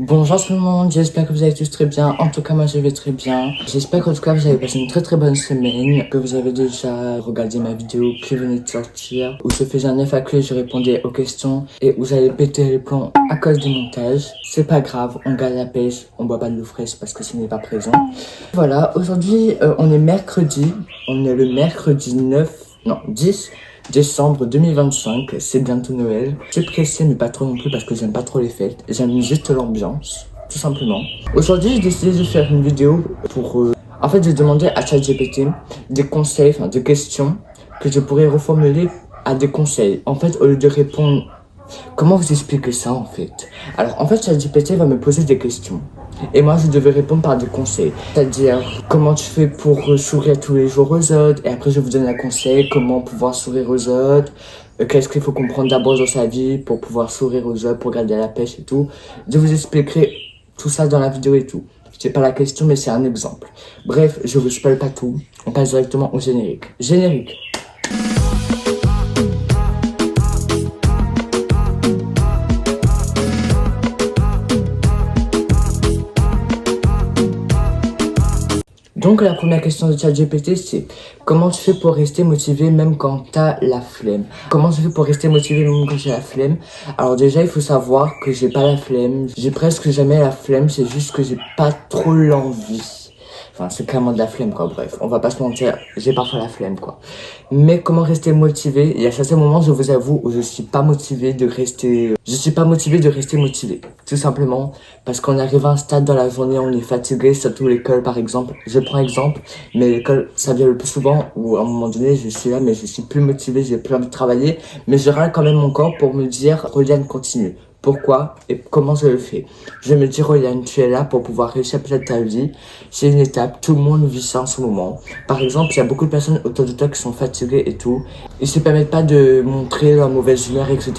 Bonjour tout le monde, j'espère que vous allez tous très bien. En tout cas, moi je vais très bien. J'espère qu'en tout cas vous avez passé une très bonne semaine, que vous avez déjà regardé ma vidéo qui venait de sortir, où je faisais un FAQ et je répondais aux questions et où j'allais péter les plombs à cause du montage. C'est pas grave, on garde la pêche, on boit pas de l'eau fraîche parce que ce n'est pas présent. Voilà, aujourd'hui on est mercredi, on est le mercredi 10 décembre 2025, c'est bientôt Noël. Je suis pressé mais pas trop non plus parce que j'aime pas trop les fêtes. J'aime juste l'ambiance, tout simplement. Aujourd'hui j'ai décidé de faire une vidéo pour... En fait j'ai demandé à ChatGPT des conseils, enfin des questions que je pourrais reformuler à des conseils. En fait au lieu de répondre... Comment vous expliquer ça en fait? Alors en fait ChatGPT va me poser des questions. Et moi, je devais répondre par des conseils. C'est-à-dire, comment tu fais pour sourire tous les jours aux autres. Et après, je vous donne un conseil, comment pouvoir sourire aux autres. Qu'est-ce qu'il faut comprendre d'abord dans sa vie pour pouvoir sourire aux autres, pour garder la pêche et tout. Je vous expliquerai tout ça dans la vidéo et tout. C'est pas la question, mais c'est un exemple. Bref, je vous spoil pas tout. On passe directement au générique. Générique. Donc la première question de ChatGPT c'est comment tu fais pour rester motivé même quand t'as la flemme? Comment tu fais pour rester motivé même quand j'ai la flemme? Alors déjà il faut savoir que j'ai pas la flemme, j'ai presque jamais la flemme, c'est juste que j'ai pas trop l'envie. Enfin c'est clairement de la flemme quoi, bref, on va pas se mentir, j'ai parfois la flemme quoi. Mais comment rester motivé? Il y a certains moments, je vous avoue, où je suis pas motivé de rester motivé. Tout simplement, parce qu'on arrive à un stade dans la journée, on est fatigué, surtout l'école par exemple. Je prends exemple, mais l'école, ça vient le plus souvent où à un moment donné, je suis là, mais je suis plus motivé, j'ai plus envie de travailler. Mais je râle quand même mon corps pour me dire, Roliane, continue. Pourquoi et comment je le fais? Je me dis, Roliane, tu es là pour pouvoir réussir peut-être ta vie. C'est une étape, tout le monde vit ça en ce moment. Par exemple, il y a beaucoup de personnes autour de toi qui sont fatiguées et tout. Ils se permettent pas de montrer leur mauvaise humeur, etc.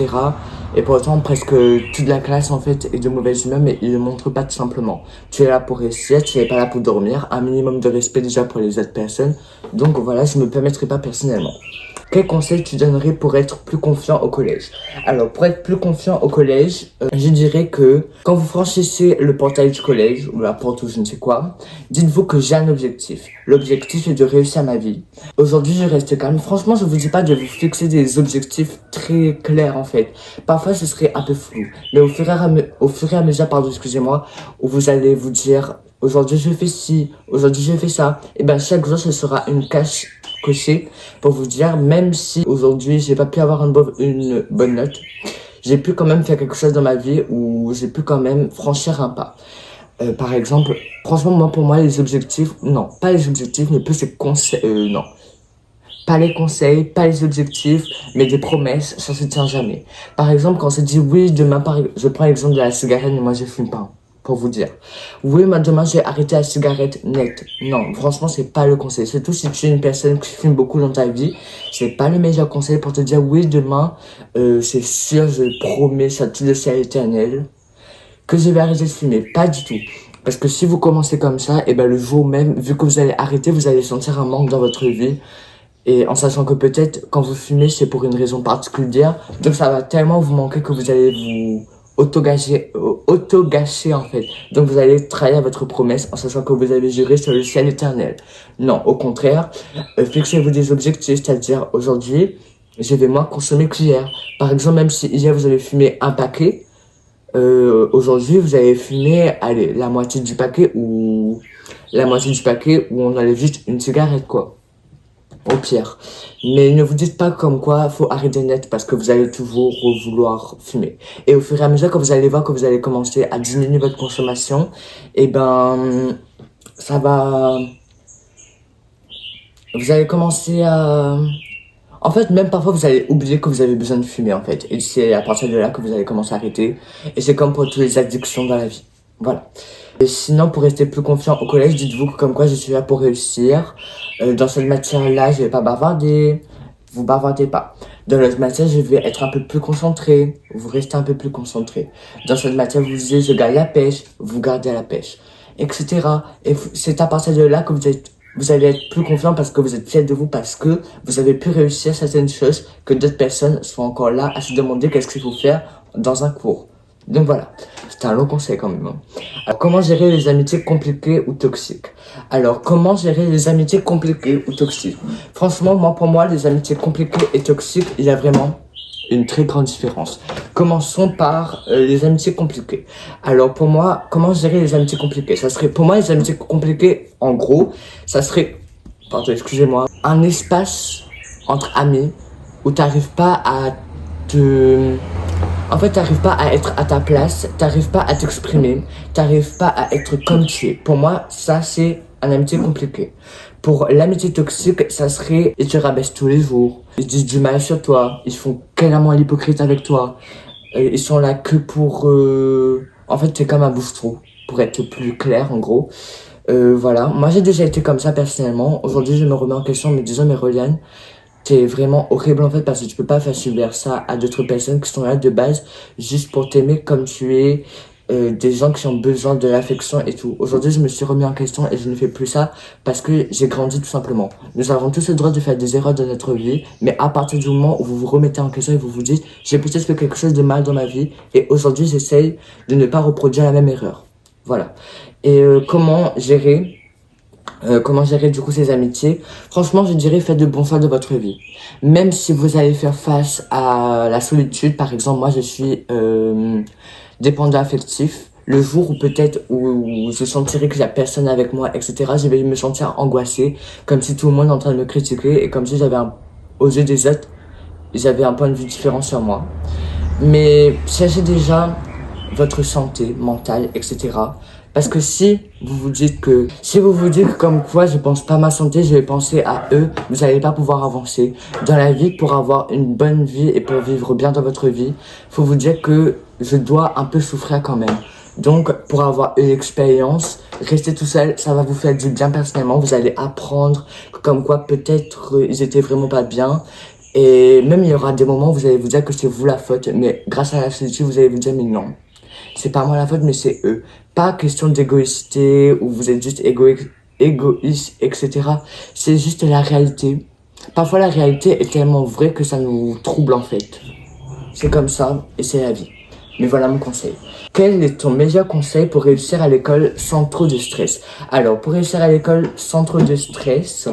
Et pour autant, presque toute la classe, en fait, est de mauvaise humeur, mais ils ne le montrent pas tout simplement. Tu es là pour réussir, tu n'es pas là pour dormir. Un minimum de respect déjà pour les autres personnes. Donc voilà, je ne me permettrai pas personnellement. Quel conseil tu donnerais pour être plus confiant au collège? Alors, pour être plus confiant au collège, je dirais que quand vous franchissez le portail du collège, ou la porte ou je ne sais quoi, dites-vous que j'ai un objectif. L'objectif est de réussir ma vie. Aujourd'hui, je reste calme. Franchement, je vous dis pas de vous fixer des objectifs très clairs, en fait. Parfois, ce serait un peu flou. Mais au fur et à mesure, pardon, excusez-moi, où vous allez vous dire, aujourd'hui, je fais ci, aujourd'hui, je fais ça. Et ben, chaque jour, ce sera une cache coché pour vous dire, même si aujourd'hui j'ai pas pu avoir une bonne note, j'ai pu quand même faire quelque chose dans ma vie où j'ai pu quand même franchir un pas. Par exemple, franchement, pour moi, les objectifs, non, pas les objectifs, mais plus les conseils, non. Pas les conseils, pas les objectifs, mais des promesses, ça se tient jamais. Par exemple, quand on se dit, oui, demain, je prends l'exemple de la cigarette, mais moi, je fume pas. Pour vous dire. Oui, mais demain, j'ai arrêté la cigarette net. Non, franchement, c'est pas le conseil. Surtout si tu es une personne qui fume beaucoup dans ta vie, c'est pas le meilleur conseil pour te dire, oui, demain, c'est sûr, je promets, ça tout le ciel éternel, que je vais arrêter de fumer. Pas du tout. Parce que si vous commencez comme ça, et ben le jour même, vu que vous allez arrêter, vous allez sentir un manque dans votre vie. Et en sachant que peut-être, quand vous fumez, c'est pour une raison particulière. Donc ça va tellement vous manquer que vous allez vous auto-gâcher en fait. Donc vous allez trahir votre promesse en sachant que vous avez juré sur le ciel éternel. Non, au contraire, fixez-vous des objectifs, c'est-à-dire aujourd'hui, je vais moins consommer qu'hier. Par exemple, même si hier vous avez fumé un paquet, aujourd'hui vous avez fumé, allez, la moitié du paquet ou on enlève juste une cigarette quoi. Au pire. Mais ne vous dites pas comme quoi faut arrêter net parce que vous allez toujours vouloir fumer. Et au fur et à mesure, quand vous allez voir que vous allez commencer à diminuer votre consommation, et ben, ça va... Vous allez commencer à... En fait, même parfois, vous allez oublier que vous avez besoin de fumer, en fait. Et c'est à partir de là que vous allez commencer à arrêter. Et c'est comme pour toutes les addictions dans la vie. Voilà. Et sinon, pour rester plus confiant au collège, dites-vous que comme quoi je suis là pour réussir. Dans cette matière-là, je vais pas bavarder. Vous bavardez pas. Dans l'autre matière, je vais être un peu plus concentré. Vous restez un peu plus concentré. Dans cette matière, vous disiez, je garde la pêche. Vous gardez la pêche. Etc. Et c'est à partir de là que vous allez être plus confiant parce que vous êtes fier de vous, parce que vous avez pu réussir certaines choses que d'autres personnes sont encore là à se demander qu'est-ce qu'il faut faire dans un cours. Donc voilà, c'était un long conseil quand même, hein. Alors, comment gérer les amitiés compliquées ou toxiques? Alors, comment gérer les amitiés compliquées ou toxiques? Franchement, pour moi, les amitiés compliquées et toxiques, il y a vraiment une très grande différence. Commençons par les amitiés compliquées. Alors, pour moi, comment gérer les amitiés compliquées? Ça serait, pour moi, les amitiés compliquées, en gros, ça serait, pardon, excusez-moi, un espace entre amis où t'arrives pas à te... En fait, t'arrives pas à être à ta place, t'arrives pas à t'exprimer, t'arrives pas à être comme tu es. Pour moi, ça, c'est une amitié compliquée. Pour l'amitié toxique, ça serait, ils te rabaissent tous les jours, ils disent du mal sur toi, ils font carrément l'hypocrite avec toi, ils sont là que pour... En fait, t'es comme un bouche-trou, pour être plus clair, en gros. Voilà, moi j'ai déjà été comme ça personnellement. Aujourd'hui, je me remets en question en me disant, mais Reliane, t'es vraiment horrible en fait parce que tu peux pas faire subir ça à d'autres personnes qui sont là de base juste pour t'aimer comme tu es, des gens qui ont besoin de l'affection et tout. Aujourd'hui, je me suis remis en question et je ne fais plus ça parce que j'ai grandi tout simplement. Nous avons tous le droit de faire des erreurs dans notre vie, mais à partir du moment où vous vous remettez en question et vous vous dites, j'ai peut-être fait quelque chose de mal dans ma vie et aujourd'hui, j'essaye de ne pas reproduire la même erreur. Voilà. Et comment gérer du coup ces amitiés? Franchement, je dirais faites de bons choix de votre vie. Même si vous allez faire face à la solitude, par exemple, moi je suis dépendant affectif. Le jour où peut-être où je sentirai qu'il y a personne avec moi, etc., je vais me sentir angoissé, comme si tout le monde est en train de me critiquer et comme si aux yeux des autres, j'avais un point de vue différent sur moi. Mais cherchez déjà votre santé mentale, etc. Parce que si vous vous dites comme quoi je pense pas à ma santé, je vais penser à eux, vous n'allez pas pouvoir avancer. Dans la vie, pour avoir une bonne vie et pour vivre bien dans votre vie, faut vous dire que je dois un peu souffrir quand même. Donc, pour avoir une expérience, rester tout seul, ça va vous faire du bien personnellement. Vous allez apprendre comme quoi peut-être ils étaient vraiment pas bien. Et même il y aura des moments où vous allez vous dire que c'est vous la faute, mais grâce à la solitude, vous allez vous dire mais non, c'est pas moi la faute, mais c'est eux. Pas question d'égoïsté, où vous êtes juste égoïste, etc. C'est juste la réalité. Parfois la réalité est tellement vraie que ça nous trouble en fait. C'est comme ça, et c'est la vie. Mais voilà mon conseil. Quel est ton meilleur conseil pour réussir à l'école sans trop de stress? Alors, pour réussir à l'école sans trop de stress,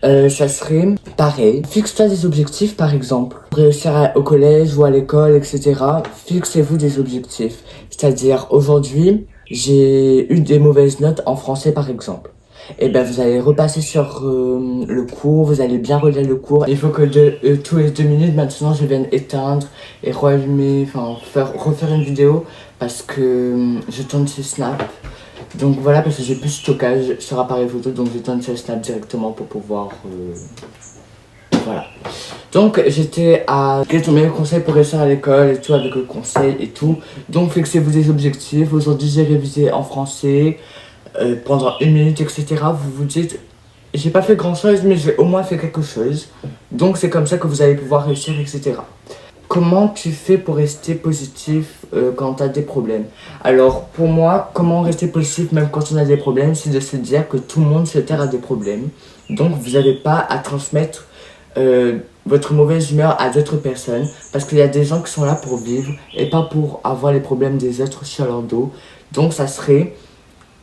ça serait pareil. Fixe-toi des objectifs, par exemple. Pour réussir au collège ou à l'école, etc., fixez-vous des objectifs. C'est-à-dire, aujourd'hui, j'ai eu des mauvaises notes en français, par exemple. Et ben vous allez repasser sur le cours, vous allez bien relire le cours. Il faut que tous les 2 minutes maintenant je vienne éteindre et rallumer, enfin refaire une vidéo parce que je tourne sur Snap. Donc voilà, parce que j'ai plus de stockage sur appareil photo, donc je tourne sur Snap directement pour pouvoir... voilà. Donc j'étais à... Quel est ton meilleur conseil pour réussir à l'école et tout, avec le conseil et tout. Donc fixez-vous des objectifs. Aujourd'hui j'ai révisé en français. Pendant 1 minute, etc., vous vous dites, j'ai pas fait grand chose, mais j'ai au moins fait quelque chose. Donc c'est comme ça que vous allez pouvoir réussir, etc. Comment tu fais pour rester positif quand tu as des problèmes? Alors pour moi, comment rester positif même quand on a des problèmes, c'est de se dire que tout le monde sur Terre a des problèmes. Donc vous n'avez pas à transmettre votre mauvaise humeur à d'autres personnes, parce qu'il y a des gens qui sont là pour vivre et pas pour avoir les problèmes des autres sur leur dos. Donc ça serait...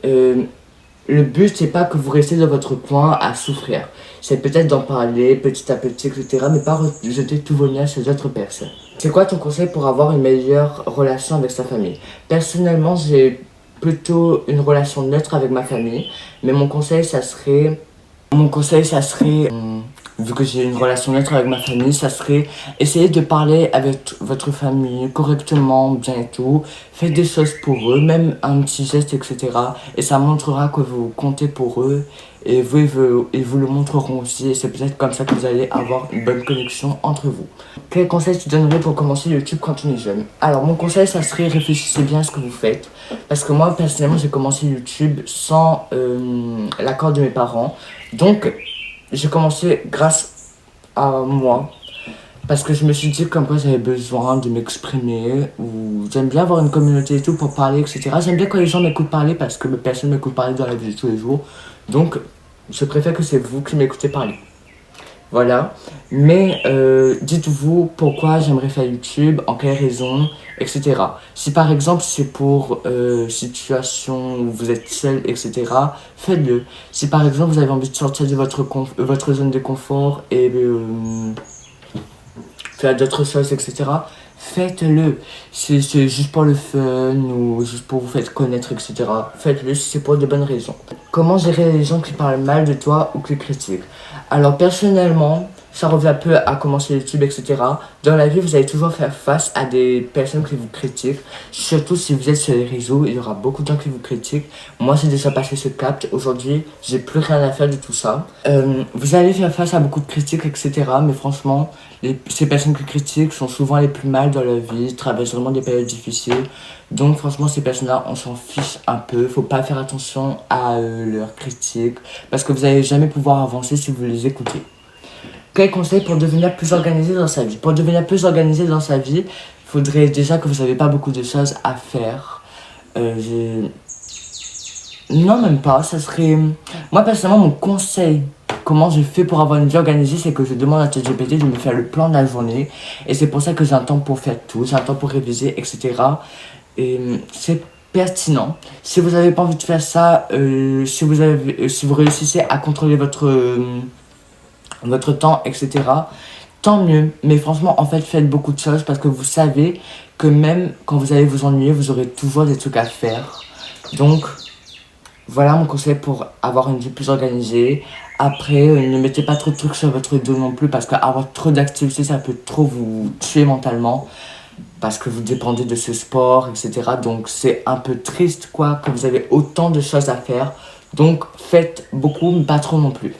le but, c'est pas que vous restez dans votre coin à souffrir. C'est peut-être d'en parler petit à petit, etc. Mais pas jeter tous vos liens chez d'autres personnes. C'est quoi ton conseil pour avoir une meilleure relation avec sa famille? Personnellement, j'ai plutôt une relation neutre avec ma famille. Mais mon conseil, ça serait... Vu que j'ai une relation neutre avec ma famille, ça serait essayer de parler avec votre famille correctement, bien et tout. Faites des choses pour eux, même un petit geste, etc. Et ça montrera que vous comptez pour eux. Et ils vous le montreront aussi. Et c'est peut-être comme ça que vous allez avoir une bonne connexion entre vous. Quel conseil tu donnerais pour commencer YouTube quand on est jeune? Alors mon conseil, ça serait réfléchissez bien à ce que vous faites. Parce que moi, personnellement, j'ai commencé YouTube sans l'accord de mes parents. Donc... j'ai commencé grâce à moi, parce que je me suis dit comme quoi j'avais besoin de m'exprimer, ou j'aime bien avoir une communauté et tout pour parler, etc. J'aime bien quand les gens m'écoutent parler parce que personne ne m'écoute parler dans la vie de tous les jours. Donc, je préfère que c'est vous qui m'écoutez parler. Voilà. Mais dites-vous pourquoi j'aimerais faire YouTube, en quelle raison, etc. Si par exemple c'est pour situation où vous êtes seul, etc., faites-le. Si par exemple vous avez envie de sortir de votre zone de confort et faire d'autres choses, etc., faites-le. Si c'est juste pour le fun ou juste pour vous faire connaître, etc., faites-le si c'est pour de bonnes raisons. Comment gérer les gens qui parlent mal de toi ou qui critiquent? Alors personnellement, ça revient un peu à commencer YouTube, etc. Dans la vie, vous allez toujours faire face à des personnes qui vous critiquent. Surtout si vous êtes sur les réseaux, il y aura beaucoup de gens qui vous critiquent. Moi, j'ai déjà passé ce cap. Aujourd'hui, j'ai plus rien à faire de tout ça. Vous allez faire face à beaucoup de critiques, etc. Mais franchement, ces personnes qui critiquent sont souvent les plus mal dans leur vie, traversent vraiment des périodes difficiles. Donc franchement, ces personnes-là, on s'en fiche un peu. Faut pas faire attention à leurs critiques parce que vous n'allez jamais pouvoir avancer si vous les écoutez. Quel conseil pour devenir plus organisé dans sa vie? Pour devenir plus organisé dans sa vie, il faudrait déjà que vous n'avez pas beaucoup de choses à faire. Non, même pas. Ça serait... Moi, personnellement, mon conseil, comment je fais pour avoir une vie organisée, c'est que je demande à ChatGPT de me faire le plan de la journée. Et c'est pour ça que j'ai un temps pour faire tout, j'ai un temps pour réviser, etc. Et c'est pertinent. Si vous n'avez pas envie de faire ça, si vous réussissez à contrôler votre temps, etc., tant mieux. Mais franchement, en fait, faites beaucoup de choses parce que vous savez que même quand vous allez vous ennuyer, vous aurez toujours des trucs à faire. Donc, voilà mon conseil pour avoir une vie plus organisée. Après, ne mettez pas trop de trucs sur votre dos non plus parce qu'avoir trop d'activités, ça peut trop vous tuer mentalement. Parce que vous dépendez de ce sport, etc. Donc c'est un peu triste quoi, que vous avez autant de choses à faire. Donc faites beaucoup, mais pas trop non plus.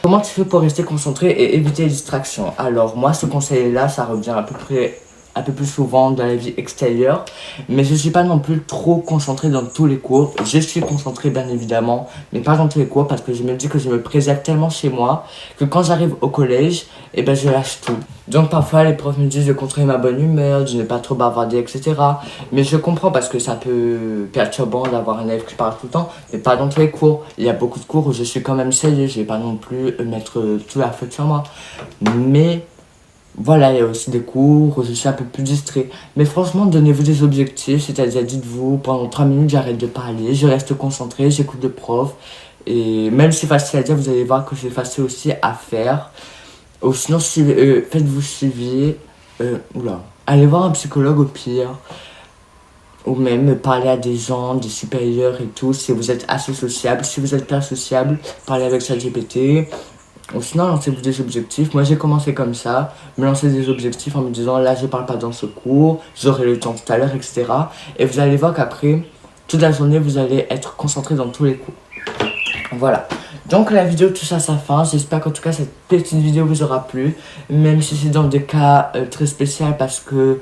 Comment tu fais pour rester concentré et éviter les distractions? Alors moi, ce conseil-là, ça revient à peu près un peu plus souvent dans la vie extérieure, mais je suis pas non plus trop concentré dans tous les cours. Je suis concentré bien évidemment, mais pas dans tous les cours parce que je me dis que je me préserve tellement chez moi que quand j'arrive au collège, eh ben je lâche tout. Donc parfois les profs me disent de contrôler ma bonne humeur, de ne pas trop bavarder, etc. Mais je comprends parce que ça peut perturbant d'avoir un élève qui parle tout le temps, mais pas dans tous les cours. Il y a beaucoup de cours où je suis quand même sérieux, je vais pas non plus mettre tout la faute sur moi. Mais voilà, il y a aussi des cours où je suis un peu plus distrait. Mais franchement, donnez-vous des objectifs, c'est-à-dire dites-vous, pendant 3 minutes, j'arrête de parler, je reste concentré, j'écoute le prof. Et même si c'est facile à dire, vous allez voir que c'est facile aussi à faire. Ou sinon, faites-vous suivre. Allez voir un psychologue au pire. Ou même parler à des gens, des supérieurs et tout, si vous êtes assez sociable. Si vous êtes pas sociable, parlez avec ChatGPT. Ou sinon, lancez-vous des objectifs. Moi, j'ai commencé comme ça, me lancer des objectifs en me disant là, je parle pas dans ce cours, j'aurai le temps tout à l'heure, etc. Et vous allez voir qu'après, toute la journée, vous allez être concentré dans tous les cours. Voilà. Donc, la vidéo touche à sa fin. J'espère qu'en tout cas, cette petite vidéo vous aura plu. Même si c'est dans des cas très spéciaux parce que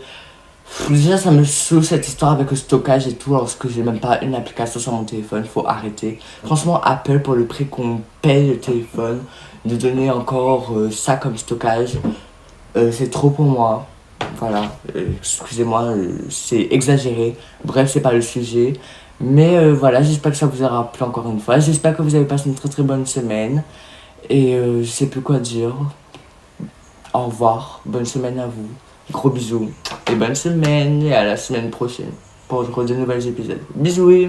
déjà, ça me saoule cette histoire avec le stockage et tout, alors que j'ai même pas une application sur mon téléphone, faut arrêter. Franchement, Apple, pour le prix qu'on paye le téléphone, de donner encore ça comme stockage, c'est trop pour moi. Voilà, excusez-moi, c'est exagéré. Bref, c'est pas le sujet. Mais voilà, j'espère que ça vous aura plu encore une fois. J'espère que vous avez passé une très très bonne semaine. Et je sais plus quoi dire. Au revoir, bonne semaine à vous. Gros bisous et bonne semaine et à la semaine prochaine pour de nouveaux épisodes. Bisous!